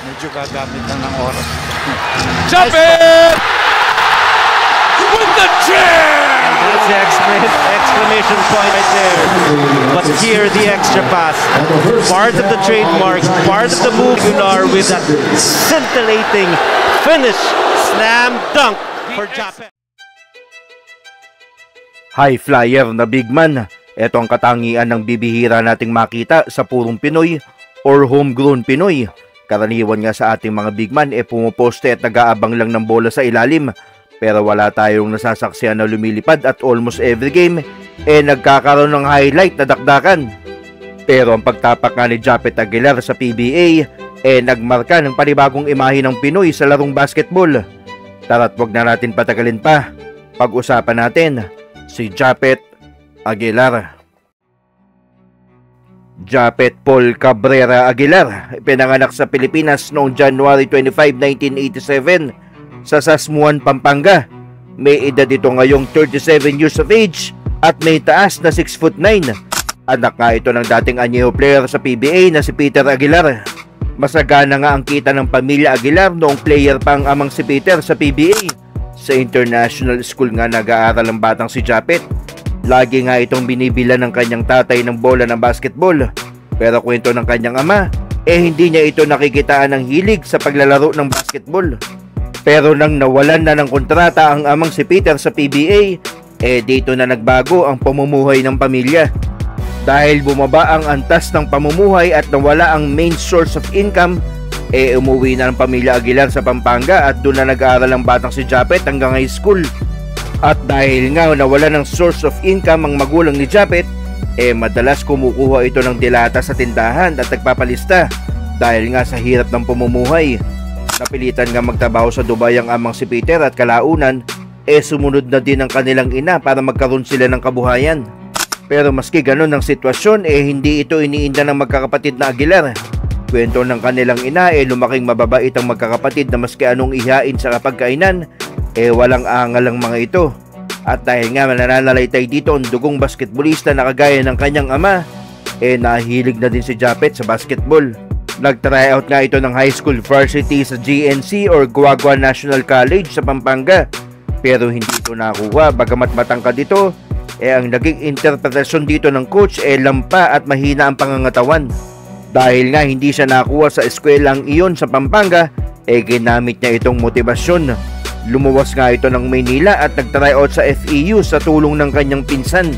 Medyo gagamit lang ng oras. Japet! With the chair! That's the exclamation point right there. But here, the extra pass. Part of the trademark, part of the move, with that scintillating finish. Slam dunk for Japet. High flyer na big man. Ito ang katangian ng bibihira nating makita sa purong Pinoy or homegrown Pinoy. Karaniwan nga sa ating mga big man pumoposte at nag-aabang lang ng bola sa ilalim. Pero wala tayong nasasaksihan na lumilipad at almost every game nagkakaroon ng highlight na dakdakan. Pero ang pagtapak nga ni Japet Aguilar sa PBA nagmarka ng panibagong imahe ng Pinoy sa larong basketball. Tara't wag na natin patagalin pa. Pag-usapan natin si Japet Aguilar. Japet Paul Cabrera Aguilar, pinanganak sa Pilipinas noong January 25, 1987 sa Sasmuan, Pampanga. May edad ito ngayong 37 years of age at may taas na 6'9". Anak nga ito ng dating anyeho player sa PBA na si Peter Aguilar. Masagana nga ang kita ng pamilya Aguilar noong player pa ang amang si Peter sa PBA. Sa international school nga nag-aaral ang batang si Japet. Lagi nga itong binibila ng kanyang tatay ng bola ng basketball. Pero kwento ng kanyang ama, hindi niya ito nakikitaan ng hilig sa paglalaro ng basketball. Pero nang nawalan na ng kontrata ang amang si Peter sa PBA, dito na nagbago ang pamumuhay ng pamilya. Dahil bumaba ang antas ng pamumuhay at nawala ang main source of income, umuwi na ng pamilya Aguilar sa Pampanga at doon na nag-aaral ang batang si Japet hanggang high school. At dahil nga nawala ng source of income ang magulang ni Japet, madalas kumukuha ito ng dilata sa tindahan at nagpapalista dahil nga sa hirap ng pamumuhay. Napilitan nga magtrabaho sa Dubai ang amang si Peter at kalaunan, sumunod na din ang kanilang ina para magkaroon sila ng kabuhayan. Pero maski ganun ang sitwasyon, hindi ito iniinda ng magkakapatid na Aguilar. Kwento ng kanilang ina, lumaking mababait ang magkakapatid na maski anong ihain sa kapagkainan, walang angal ang mga ito. At dahil nga nananalaytay dito ang dugong basketballista na kagaya ng kanyang ama, nahilig na din si Japet sa basketball. Nag-tryout nga ito ng high school varsity sa GNC or Guagua National College sa Pampanga. Pero hindi ito nakuha, bagamat matangkad dito, ang naging interpretasyon dito ng coach lampa at mahina ang pangangatawan. Dahil nga hindi siya nakuha sa eskwelang iyon sa Pampanga, ginamit niya itong motibasyon. Lumuwas nga ito ng Maynila at nag-tryout sa FEU sa tulong ng kanyang pinsan.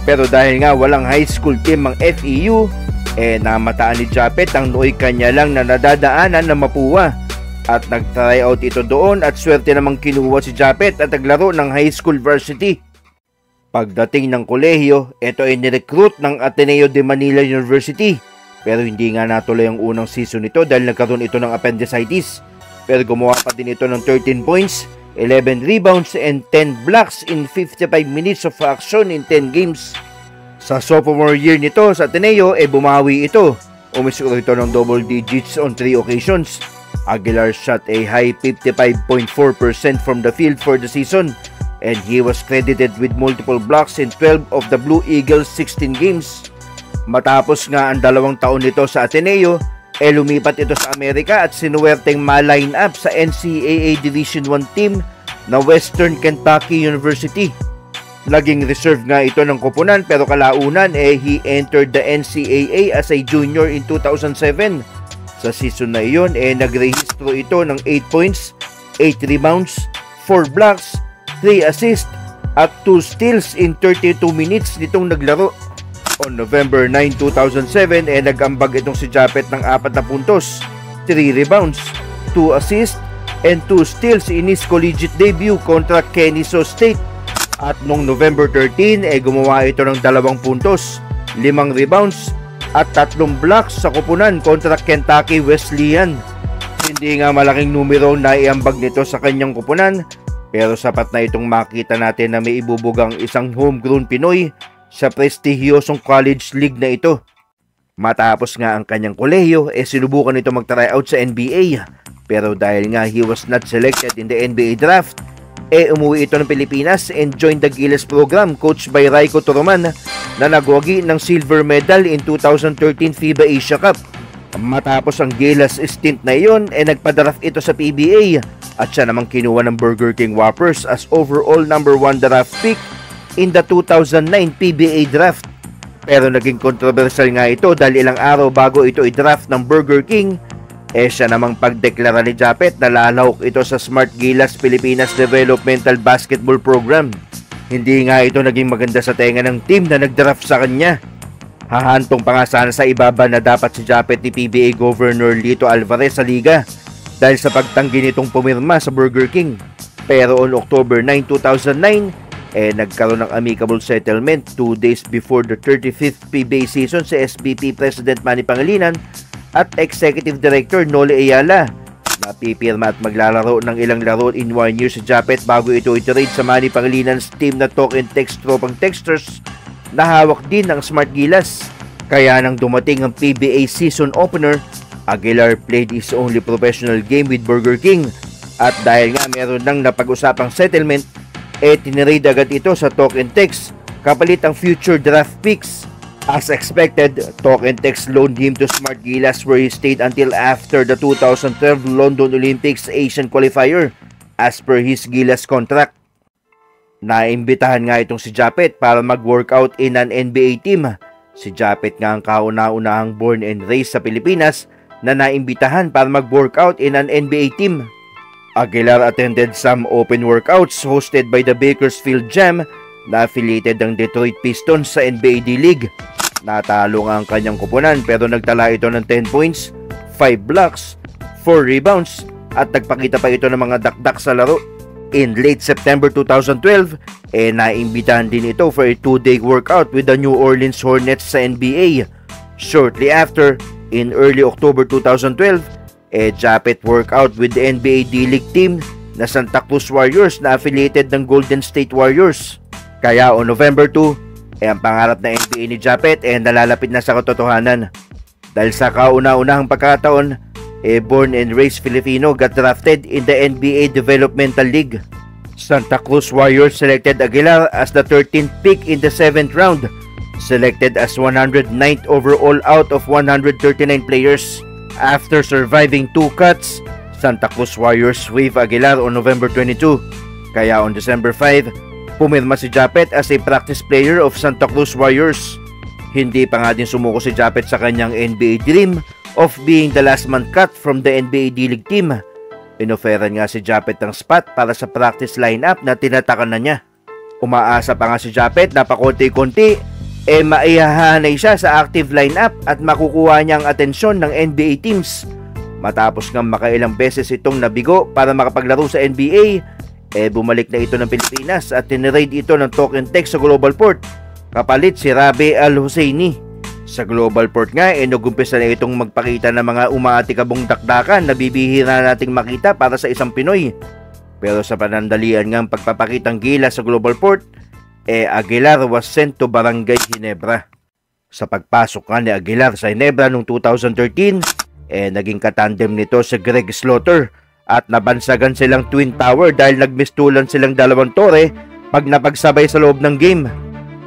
Pero dahil nga walang high school team ang FEU, namataan ni Japet ang nooy kanya lang na nadadaanan na Mapua. At nag-tryout ito doon at swerte namang kinuha si Japet at naglaro ng high school varsity. Pagdating ng kolehiyo, ito ay nirecruit ng Ateneo de Manila University. Pero hindi nga natuloy ang unang season nito dahil nagkaroon ito ng appendicitis. Pero gumawa pa din ito ng 13 points, 11 rebounds and 10 blocks in 55 minutes of action in 10 games. Sa sophomore year nito sa Ateneo, bumawi ito. Umiscore ito ng double digits on 3 occasions. Aguilar shot a high 55.4% from the field for the season. And he was credited with multiple blocks in 12 of the Blue Eagles' 16 games. Matapos nga ang 2 taon nito sa Ateneo, lumipat ito sa Amerika at sinuwerteng ma-line up sa NCAA Division I team na Western Kentucky University. Naging reserve nga ito ng koponan pero kalaunan he entered the NCAA as a junior in 2007. Sa season na iyon nagrehistro ito ng 8 points, 8 rebounds, 4 blocks, 3 assists at 2 steals in 32 minutes nitong naglaro. On November 9, 2007, nag-ambag itong si Japet ng 4 na puntos, 3 rebounds, 2 assists, and 2 steals in his collegiate debut kontra Kennesaw State. At noong November 13, gumawa ito ng 2 puntos, 5 rebounds, at 3 blocks sa koponan kontra Kentucky Wesleyan. Hindi nga malaking numero na iambag nito sa kanyang koponan, pero sapat na itong makita natin na may ibubugang isang homegrown Pinoy sa prestigyosong college league na ito. Matapos nga ang kanyang kolehiyo, sinubukan ito mag-tryout sa NBA. Pero dahil nga he was not selected in the NBA draft, umuwi ito ng Pilipinas and joined the Giles program coached by Raiko Toroman na nagwagi ng silver medal in 2013 FIBA Asia Cup. Matapos ang Gilas stint na iyon, nagpa-draft ito sa PBA at siya namang kinuha ng Burger King Whoppers as overall number 1 draft pick in the 2009 PBA draft. Pero naging controversial nga ito dahil ilang araw bago ito i-draft ng Burger King, siya namang pagdeklara ni Japet na lalahok ito sa Smart Gilas Pilipinas Developmental Basketball Program. Hindi nga ito naging maganda sa tenga ng team na nag-draft sa kanya. Hahantong pa nga sana sa ibaba na dapat si Japet ni PBA Governor Lito Alvarez sa liga dahil sa pagtanggi nitong pumirma sa Burger King. Pero on October 9, 2009, nagkaroon ng amicable settlement 2 days before the 35th PBA season sa SBP President Manny Pangilinan at Executive Director Noli Ayala. Napipirma at maglalaro ng ilang laro in 1 year si Japet bago ito i-trade sa Manny Pangilinan's team na Talk and Text Tropang Texters na hawak din ng Smart Gilas. Kaya nang dumating ang PBA season opener, Aguilar played his only professional game with Burger King at dahil nga meron nang napag-usapang settlement, tinirade agad ito sa Talk and Text kapalit ang future draft picks. As expected, Talk and Text loaned him to Smart Gilas where he stayed until after the 2012 London Olympics Asian Qualifier as per his Gilas contract. Naimbitahan nga itong si Japet para mag-workout in an NBA team. Si Japet nga ang kauna-unahang born and raised sa Pilipinas na naimbitahan para mag-workout in an NBA team. Aguilar attended some open workouts hosted by the Bakersfield Jam na affiliated ng Detroit Pistons sa NBA D-League. Natalo nga ang kanyang kupunan pero nagtala ito ng 10 points, 5 blocks, 4 rebounds at nagpakita pa ito ng mga dakdak sa laro. In late September 2012, naimbitahan din ito for a 2-day workout with the New Orleans Hornets sa NBA. Shortly after, in early October 2012, Japet workout with the NBA D-League team na Santa Cruz Warriors na affiliated ng Golden State Warriors. Kaya on November 2, ang pangarap na NBA ni Japet nalalapit na sa katotohanan. Dahil sa kauna-unahang pagkataon, born and raised Filipino got drafted in the NBA Developmental League. Santa Cruz Warriors selected Aguilar as the 13th pick in the 7th round, selected as 109th overall out of 139 players. After surviving 2 cuts, Santa Cruz Warriors waived Aguilar on November 22. Kaya on December 5, pumirma si Japet as a practice player of Santa Cruz Warriors. Hindi pa nga din sumuko si Japet sa kanyang NBA dream of being the last man cut from the NBA D-League team. Inoferan nga si Japet ng spot para sa practice lineup na tinatakan na niya. Umaasa pa nga si Japet na pakonti-konti maihahanay siya sa active lineup at makukuha niya ang atensyon ng NBA teams. Matapos nga makailang beses itong nabigo para makapaglaro sa NBA, bumalik na ito ng Pilipinas at tinirade ito ng Talk and Text sa Global Port kapalit si Rabi Al-Husseini. Sa Global Port nga, nagumpisa na itong magpakita ng mga umaatikabong dakdakan na bibihira nating makita para sa isang Pinoy. Pero sa panandalian nga ang pagpapakitang Gilas sa Global Port, Aguilar was sent to Barangay Ginebra. Sa pagpasok nga ni Aguilar sa Ginebra noong 2013, naging katandem nito sa Greg Slaughter at nabansagan silang Twin Tower dahil nagmistulan silang dalawang tore pag napagsabay sa loob ng game.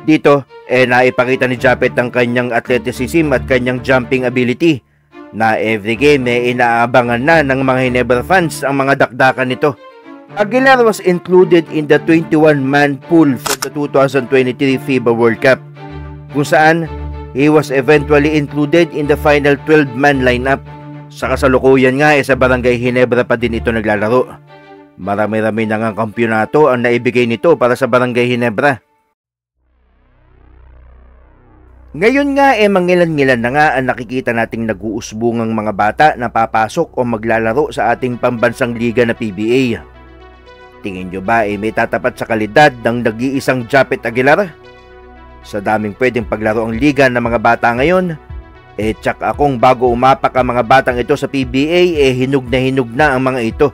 Dito, naipakita ni Japet ang kanyang athleticism at kanyang jumping ability na every game inaabangan na ng mga Ginebra fans ang mga dakdakan nito. Aguilar was included in the 21-man pool for the 2023 FIBA World Cup, kung saan he was eventually included in the final 12-man lineup. Sa kasalukuyan nga sa Barangay Ginebra pa din ito naglalaro. Marami-rami na nga kampyonato ang naibigay nito para sa Barangay Ginebra. Ngayon nga mangilan-ngilan na nga ang nakikita nating nag-uusbungang mga bata na papasok o maglalaro sa ating pambansang liga na PBA. Tingin nyo ba may tatapat sa kalidad ng nag-iisang Japet Aguilar? Sa daming pwedeng paglaro ang liga ng mga bata ngayon, tsak akong bago umapak ang mga batang ito sa PBA, hinug na ang mga ito.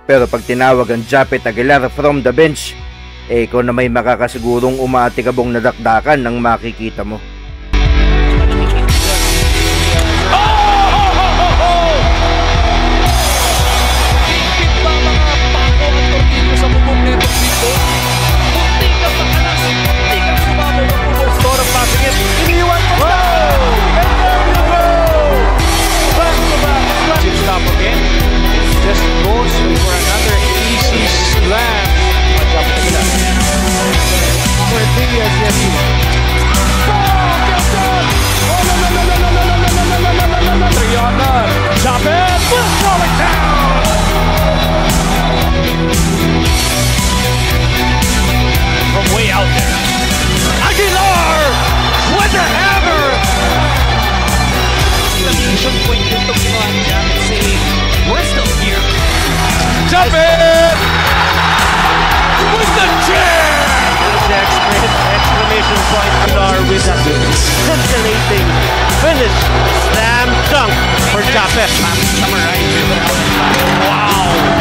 Pero pag tinawag ang Japet Aguilar from the bench, ikaw na may makakasigurong umaatikabong nadakdakan ng makikita mo. that scintillating finish. Slam dunk for Chape. Wow!